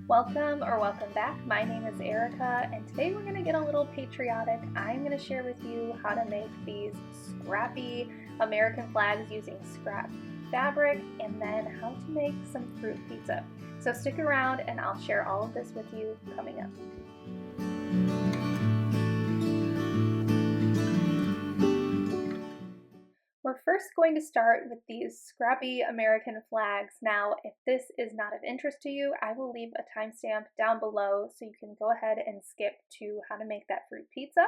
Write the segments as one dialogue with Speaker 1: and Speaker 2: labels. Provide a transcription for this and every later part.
Speaker 1: Welcome or welcome back. My name is Erica, and today we're going to get a little patriotic. I'm going to share with you how to make these scrappy American flags using scrap fabric, and then how to make some fruit pizza. So stick around and I'll share all of this with you coming up. We're first going to start with these scrappy American flags. Now, if this is not of interest to you, I will leave a timestamp down below so you can go ahead and skip to how to make that fruit pizza.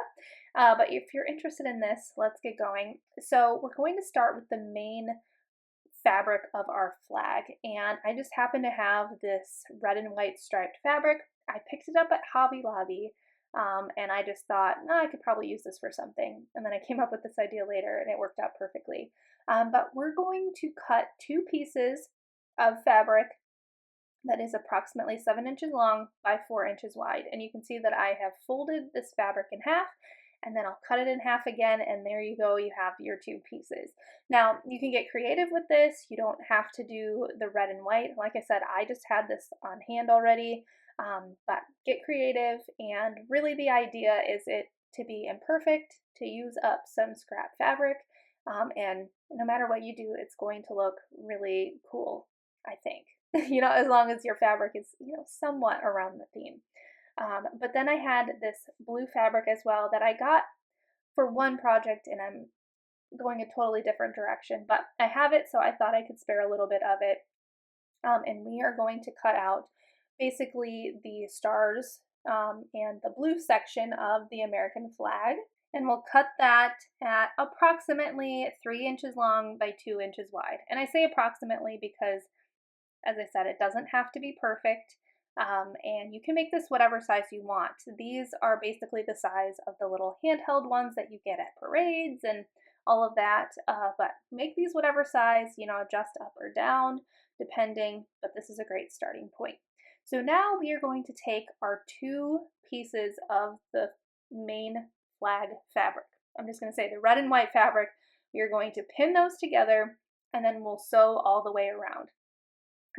Speaker 1: But if you're interested in this, let's get going. So we're going to start with the main fabric of our flag, and I just happen to have this red and white striped fabric. I picked it up at Hobby Lobby. And I just thought, no, I could probably use this for something. And then I came up with this idea later and it worked out perfectly. But we're going to cut 2 pieces of fabric that is approximately 7 inches long by 4 inches wide. And you can see that I have folded this fabric in half, and then I'll cut it in half again, and there you go, you have your 2 pieces. Now, you can get creative with this. You don't have to do the red and white. Like I said, I just had this on hand already. But get creative, and really the idea is it to be imperfect, to use up some scrap fabric, and no matter what you do, it's going to look really cool, I think. As long as your fabric is, somewhat around the theme. But then I had this blue fabric as well that I got for one project, and I'm going a totally different direction, but I have it, so I thought I could spare a little bit of it. And we are going to cut out basically the stars and the blue section of the American flag. And we'll cut that at approximately 3 inches long by 2 inches wide. And I say approximately because, as I said, it doesn't have to be perfect. And you can make this whatever size you want. These are basically the size of the little handheld ones that you get at parades and all of that. But make these whatever size, adjust up or down depending, but this is a great starting point. So now we are going to take our 2 pieces of the main flag fabric. I'm just going to say the red and white fabric. We are going to pin those together, and then we'll sew all the way around.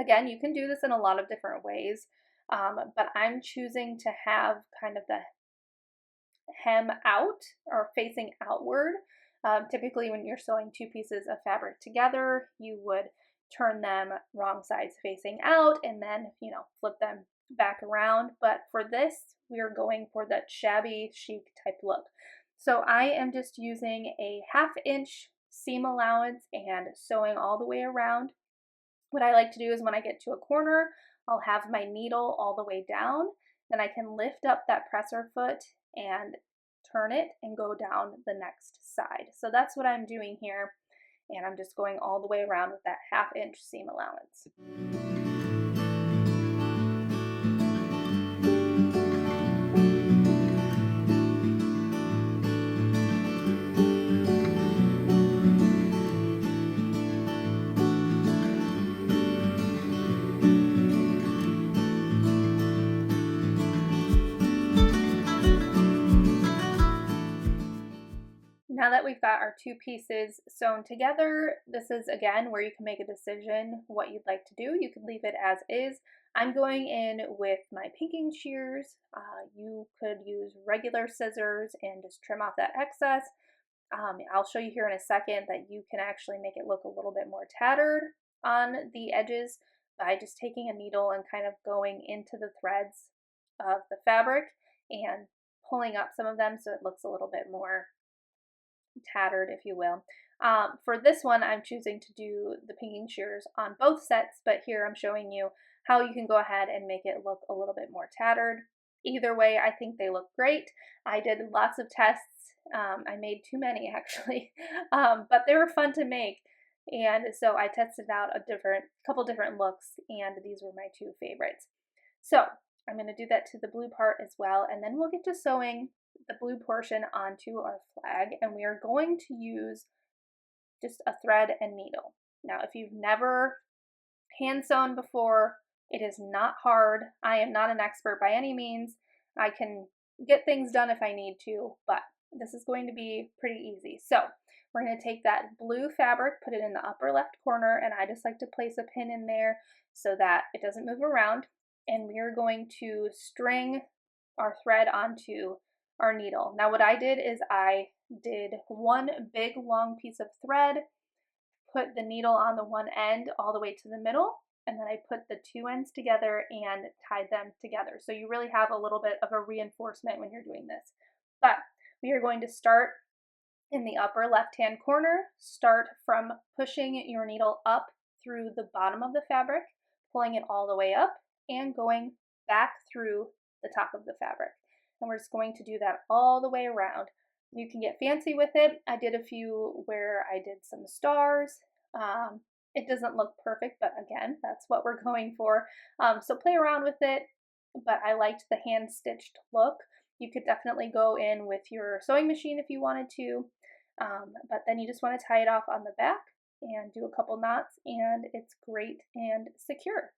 Speaker 1: Again, you can do this in a lot of different ways, but I'm choosing to have kind of the hem out or facing outward. Typically when you're sewing 2 pieces of fabric together, you would turn them wrong sides facing out and then, flip them back around. But for this, we are going for that shabby chic type look. So I am just using a 1/2 inch seam allowance and sewing all the way around. What I like to do is when I get to a corner, I'll have my needle all the way down. Then I can lift up that presser foot and turn it and go down the next side. So that's what I'm doing here. And I'm just going all the way around with that 1/2 inch seam allowance. Now that we've got our 2 pieces sewn together, this is again where you can make a decision what you'd like to do. You could leave it as is. I'm going in with my pinking shears. You could use regular scissors and just trim off that excess. I'll show you here in a second that you can actually make it look a little bit more tattered on the edges by just taking a needle and kind of going into the threads of the fabric and pulling up some of them so it looks a little bit more tattered, if you will. For this one, I'm choosing to do the pinking shears on both sets, but here I'm showing you how you can go ahead and make it look a little bit more tattered. Either way, I think they look great. I did lots of tests. I made too many actually, but they were fun to make. And so I tested out a couple different looks, and these were my 2 favorites. So I'm going to do that to the blue part as well, and then we'll get to sewing the blue portion onto our flag, and we are going to use just a thread and needle. Now, if you've never hand sewn before, it is not hard. I am not an expert by any means. I can get things done if I need to, but this is going to be pretty easy. So we're going to take that blue fabric, put it in the upper left corner, and I just like to place a pin in there so that it doesn't move around. and we are going to string our thread onto our needle. Now what I did is I did one big long piece of thread, put the needle on the one end all the way to the middle, and then I put the two ends together and tied them together. So you really have a little bit of a reinforcement when you're doing this. But we are going to start in the upper left-hand corner. Start from pushing your needle up through the bottom of the fabric, pulling it all the way up, and going back through the top of the fabric. And we're just going to do that all the way around. You can get fancy with it. I did a few where I did some stars. It doesn't look perfect, but again, that's what we're going for. So play around with it, but I liked the hand-stitched look. You could definitely go in with your sewing machine if you wanted to, but then you just want to tie it off on the back and do a couple knots, and it's great and secure.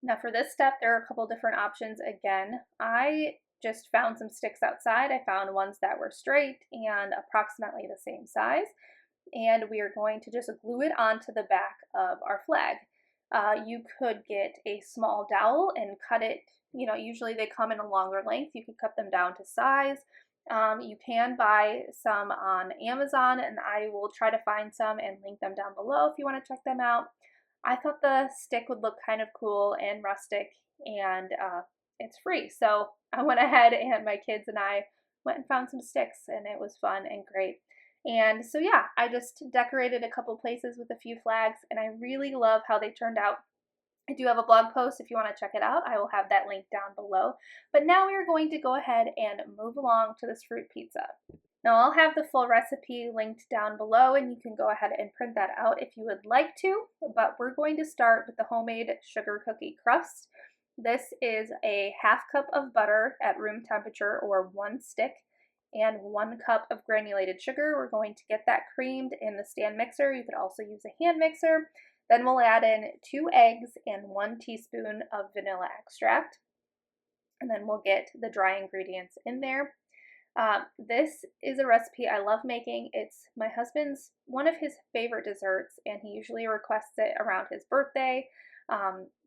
Speaker 1: Now for this step, there are a couple different options. Again, I just found some sticks outside. I found ones that were straight and approximately the same size, and we are going to just glue it onto the back of our flag. You could get a small dowel and cut it, usually they come in a longer length. You could cut them down to size. You can buy some on Amazon, and I will try to find some and link them down below if you want to check them out. I thought the stick would look kind of cool and rustic, and it's free. So I went ahead and my kids and I went and found some sticks, and it was fun and great. And so yeah, I just decorated a couple places with a few flags, and I really love how they turned out. I do have a blog post if you want to check it out. I will have that link down below. But now we are going to go ahead and move along to this fruit pizza. Now I'll have the full recipe linked down below, and you can go ahead and print that out if you would like to, but we're going to start with the homemade sugar cookie crust. This is a half cup of butter at room temperature, or 1 stick, and 1 cup of granulated sugar. We're going to get that creamed in the stand mixer. You could also use a hand mixer. Then we'll add in 2 eggs and 1 teaspoon of vanilla extract, and then we'll get the dry ingredients in there. This is a recipe I love making. It's my husband's one of his favorite desserts, and he usually requests it around his birthday.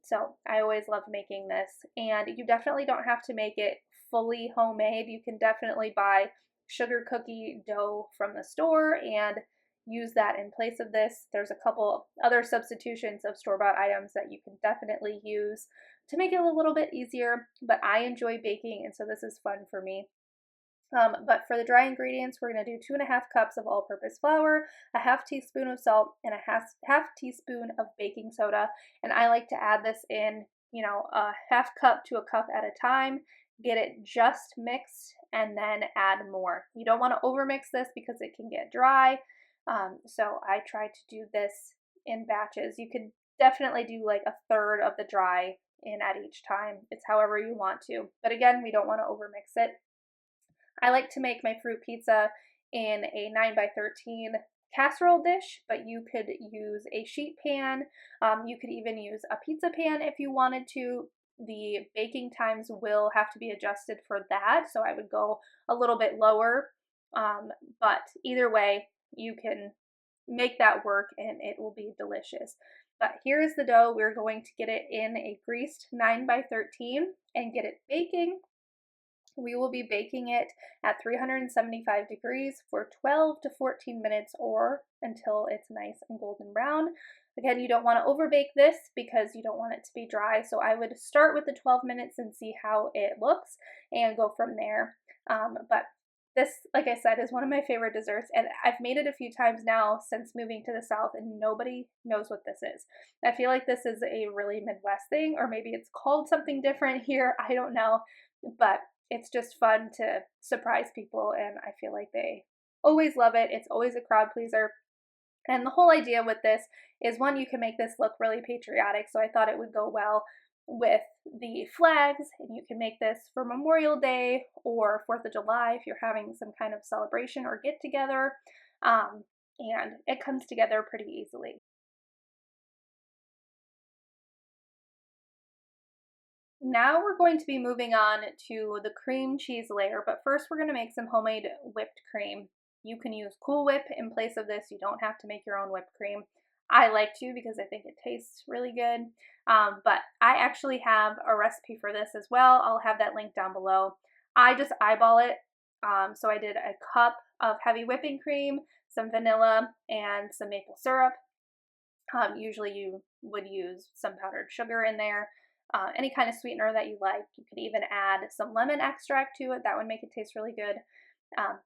Speaker 1: So I always love making this, and you definitely don't have to make it fully homemade. You can definitely buy sugar cookie dough from the store and use that in place of this. There's a couple other substitutions of store-bought items that you can definitely use to make it a little bit easier, but I enjoy baking, and so this is fun for me. But for the dry ingredients, we're going to do 2.5 cups of all-purpose flour, a half teaspoon of salt, and a half teaspoon of baking soda. And I like to add this in, a half cup to a cup at a time, get it just mixed, and then add more. You don't want to overmix this because it can get dry. So I try to do this in batches. You could definitely do like 1/3 of the dry in at each time. It's however you want to. But again, we don't want to overmix it. I like to make my fruit pizza in a 9x13 casserole dish, but you could use a sheet pan. You could even use a pizza pan if you wanted to. The baking times will have to be adjusted for that, so I would go a little bit lower. But either way, you can make that work and it will be delicious. But here is the dough. We're going to get it in a greased 9x13 and get it baking. We will be baking it at 375 degrees for 12 to 14 minutes, or until it's nice and golden brown. Again, you don't want to overbake this because you don't want it to be dry, so I would start with the 12 minutes and see how it looks and go from there. But this, like I said, is one of my favorite desserts, and I've made it a few times now since moving to the South, and nobody knows what this is. I feel like this is a really Midwest thing, or maybe it's called something different here. I don't know, but it's just fun to surprise people, and I feel like they always love it. It's always a crowd pleaser. And the whole idea with this is, one, you can make this look really patriotic, so I thought it would go well with the flags, and you can make this for Memorial Day or 4th of July if you're having some kind of celebration or get together, and it comes together pretty easily. Now we're going to be moving on to the cream cheese layer, but first we're going to make some homemade whipped cream. You can use Cool Whip in place of this. You don't have to make your own whipped cream. I like to because I think it tastes really good. But I actually have a recipe for this as well. I'll have that link down below. I just eyeball it. So I did a cup of heavy whipping cream, some vanilla, and some maple syrup. Usually you would use some powdered sugar in there, any kind of sweetener that you like. You could even add some lemon extract to it. That would make it taste really good.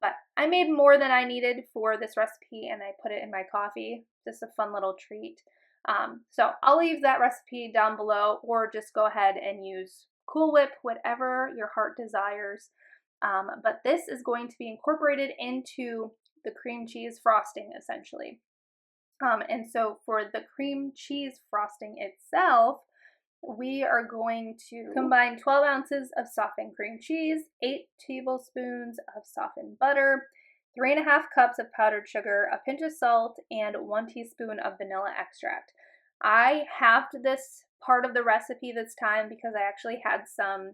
Speaker 1: But I made more than I needed for this recipe, and I put it in my coffee. Just a fun little treat. So I'll leave that recipe down below, or just go ahead and use Cool Whip, whatever your heart desires. But this is going to be incorporated into the cream cheese frosting, essentially. And so for the cream cheese frosting itself, we are going to combine 12 ounces of softened cream cheese, 8 tablespoons of softened butter, 3.5 cups of powdered sugar, a pinch of salt, and 1 teaspoon of vanilla extract. I halved this part of the recipe this time because I actually had some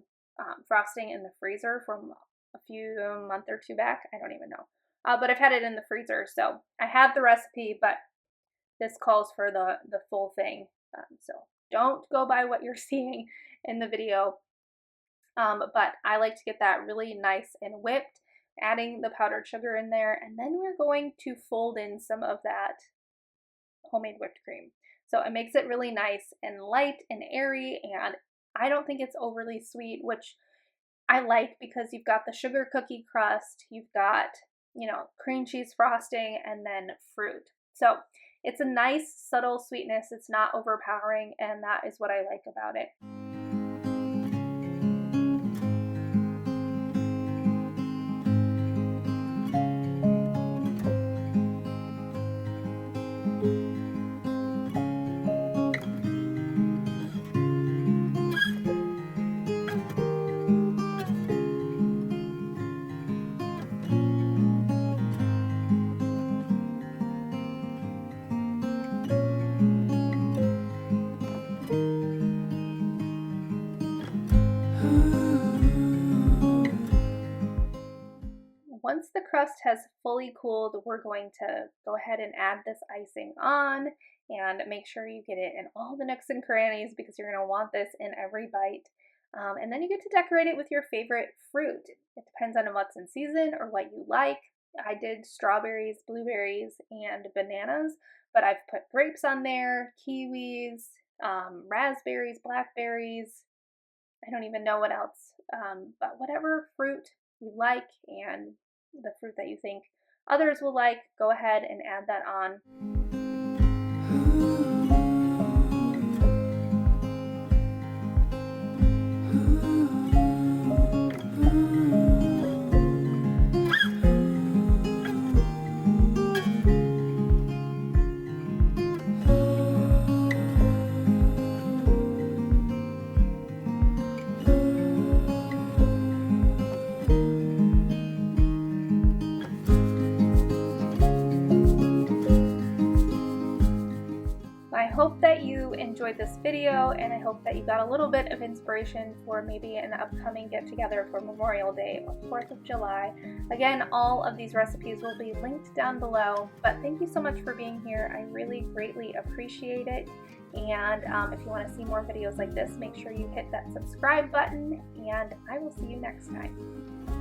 Speaker 1: frosting in the freezer from a month or two back. I don't even know. But I've had it in the freezer, so I have the recipe, but this calls for the full thing. So don't go by what you're seeing in the video. But I like to get that really nice and whipped, adding the powdered sugar in there, and then we're going to fold in some of that homemade whipped cream. So it makes it really nice and light and airy, and I don't think it's overly sweet, which I like because you've got the sugar cookie crust, you've got, cream cheese frosting, and then fruit. So it's a nice subtle sweetness. It's not overpowering, and that is what I like about it. Once the crust has fully cooled, we're going to go ahead and add this icing on, and make sure you get it in all the nooks and crannies because you're going to want this in every bite. And then you get to decorate it with your favorite fruit. It depends on what's in season or what you like. I did strawberries, blueberries, and bananas, but I've put grapes on there, kiwis, raspberries, blackberries. I don't even know what else, but whatever fruit you like and the fruit that you think others will like, go ahead and add that on. I hope that you enjoyed this video, and I hope that you got a little bit of inspiration for maybe an upcoming get-together for Memorial Day or 4th of July. Again, all of these recipes will be linked down below, but thank you so much for being here. I really greatly appreciate it, and if you want to see more videos like this, make sure you hit that subscribe button, and I will see you next time.